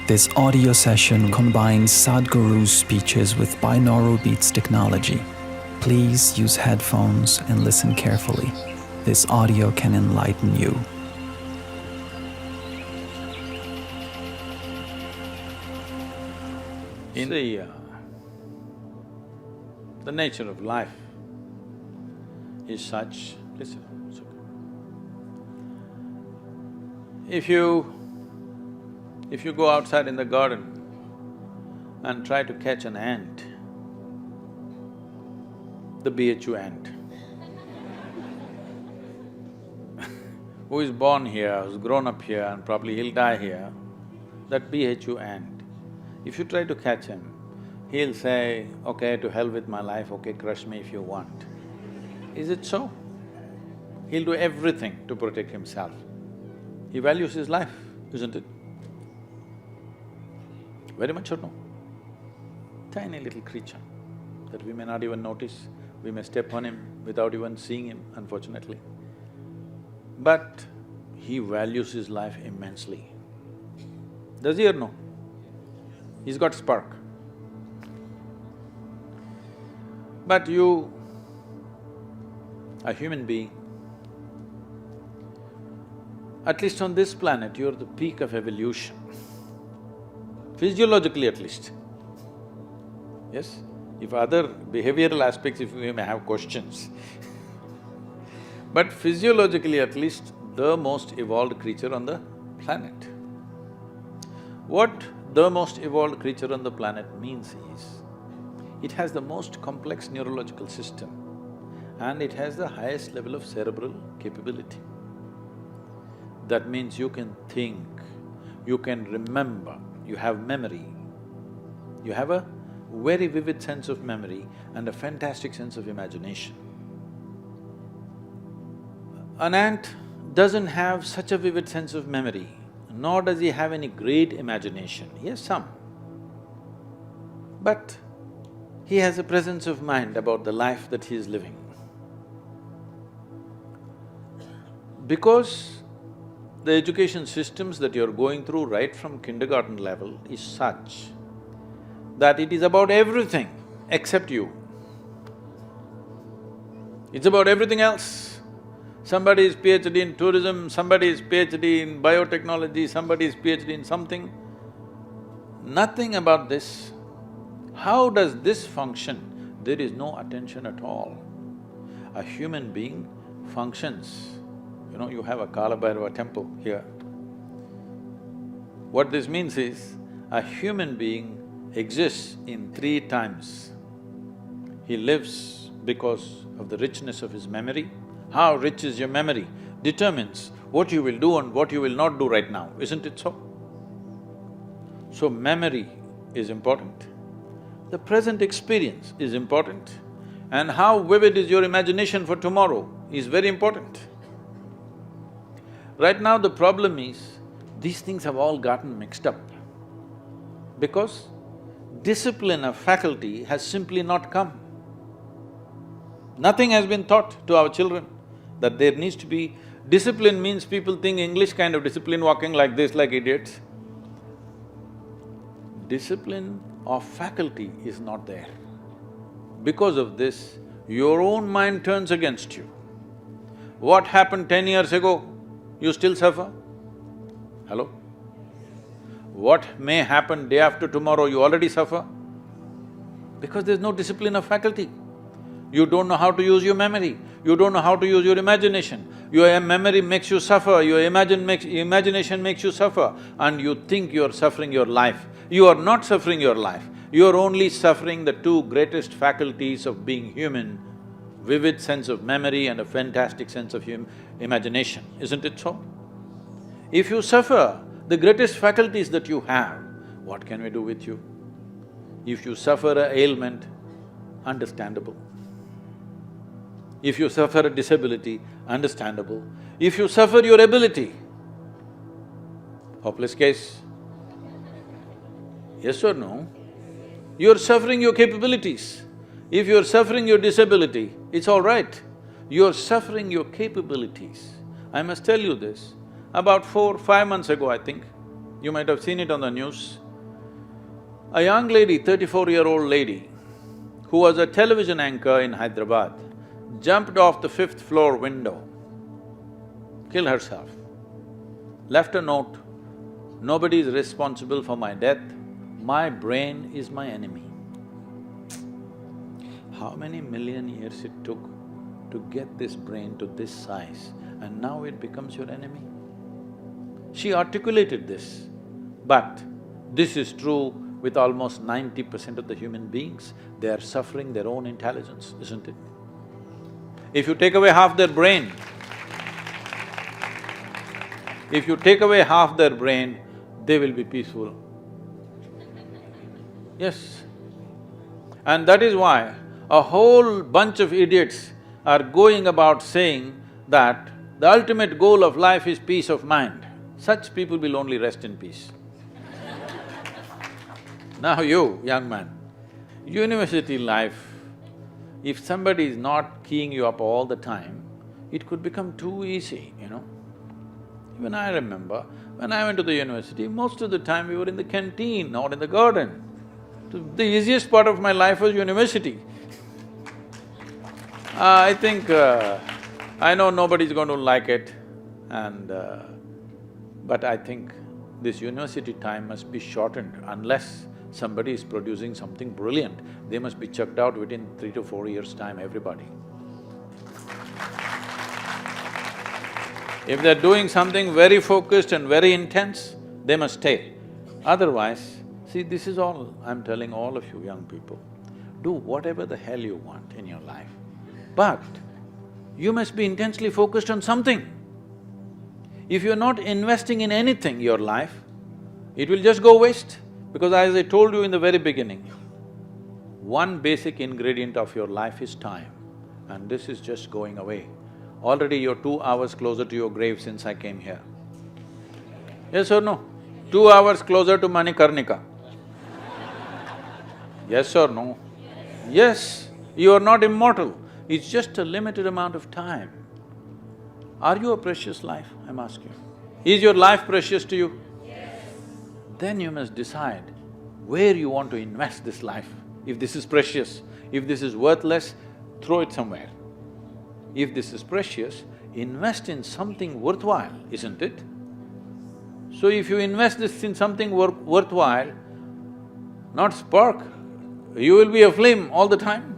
This audio session combines Sadhguru's speeches with binaural beats technology. Please use headphones and listen carefully. This audio can enlighten you. In the nature of life is such… listen, it's okay. If you go outside in the garden and try to catch an ant, the BHU ant, who is born here, who's grown up here and probably he'll die here, that BHU ant, if you try to catch him, he'll say, okay, to hell with my life, okay, crush me if you want. Is it so? He'll do everything to protect himself. He values his life, isn't it? Very much or no? Tiny little creature that we may not even notice, we may step on him without even seeing him, unfortunately. But he values his life immensely. Does he or no? He's got spark. But you, a human being, at least on this planet, you're the peak of evolution, physiologically at least. Yes? If other behavioral aspects, if we may have questions but physiologically at least, the most evolved creature on the planet. What the most evolved creature on the planet means is, it has the most complex neurological system and it has the highest level of cerebral capability. That means you can think, you can remember, you have memory. You have a very vivid sense of memory and a fantastic sense of imagination. An ant doesn't have such a vivid sense of memory, nor does he have any great imagination. He has some. But he has a presence of mind about the life that he is living. Because the education systems that you're going through right from kindergarten level is such that it is about everything except you. It's about everything else. Somebody is PhD in tourism, somebody is PhD in biotechnology, somebody is PhD in something. Nothing about this. How does this function? There is no attention at all. A human being functions. You know, you have a Kala Bhairava temple here. What this means is, a human being exists in three times. He lives because of the richness of his memory. How rich is your memory determines what you will do and what you will not do right now, isn't it so? So memory is important. The present experience is important, and how vivid is your imagination for tomorrow is very important. Right now the problem is, these things have all gotten mixed up because discipline of faculty has simply not come. Nothing has been taught to our children that there needs to be… discipline means people think English kind of discipline, walking like this like idiots. Discipline of faculty is not there. Because of this, your own mind turns against you. What happened 10 years ago, you still suffer? Hello? What may happen day after tomorrow, you already suffer? Because there's no discipline of faculty. You don't know how to use your memory, you don't know how to use your imagination. Your memory makes you suffer, your imagination makes you suffer, and you think you're suffering your life. You are not suffering your life, you're only suffering the two greatest faculties of being human, vivid sense of memory and a fantastic sense of imagination, isn't it so? If you suffer the greatest faculties that you have, what can we do with you? If you suffer an ailment, understandable. If you suffer a disability, understandable. If you suffer your ability, hopeless case. Yes or no? You're suffering your capabilities. If you're suffering your disability, it's all right. You're suffering your capabilities. I must tell you this, about 4, 5 months ago, I think, You might have seen it on the news. A young lady, 34-year-old lady, who was a television anchor in Hyderabad, jumped off the 5th floor window, killed herself, left a note, "Nobody is responsible for my death, my brain is my enemy." How many million years it took to get this brain to this size, and now it becomes your enemy? She articulated this, but this is true with almost 90% of the human beings. They are suffering their own intelligence, isn't it? If you take away half their brain, they will be peaceful. Yes. And that is why a whole bunch of idiots are going about saying that the ultimate goal of life is peace of mind. Such people will only rest in peace. Now you, young man, university life, if somebody is not keying you up all the time, it could become too easy, you know. Even I remember, when I went to the university, most of the time we were in the canteen or in the garden. So the easiest part of my life was university. I think… I know nobody's going to like it but I think this university time must be shortened unless somebody is producing something brilliant. They must be chucked out within 3 to 4 years' time, everybody. If they're doing something very focused and very intense, they must stay. Otherwise, see, this is all I'm telling all of you young people. Do whatever the hell you want in your life, but you must be intensely focused on something. If you're not investing in anything, your life, it will just go waste. Because as I told you in the very beginning, one basic ingredient of your life is time, and this is just going away. Already you're 2 hours closer to your grave since I came here. Yes or no? 2 hours closer to Manikarnika. Yes or no? Yes, you are not immortal, it's just a limited amount of time. Are you a precious life, I'm asking? Is your life precious to you? Yes. Then you must decide where you want to invest this life. If this is precious, if this is worthless, throw it somewhere. If this is precious, invest in something worthwhile, isn't it? So if you invest this in something worthwhile, not spark, you will be a flame all the time.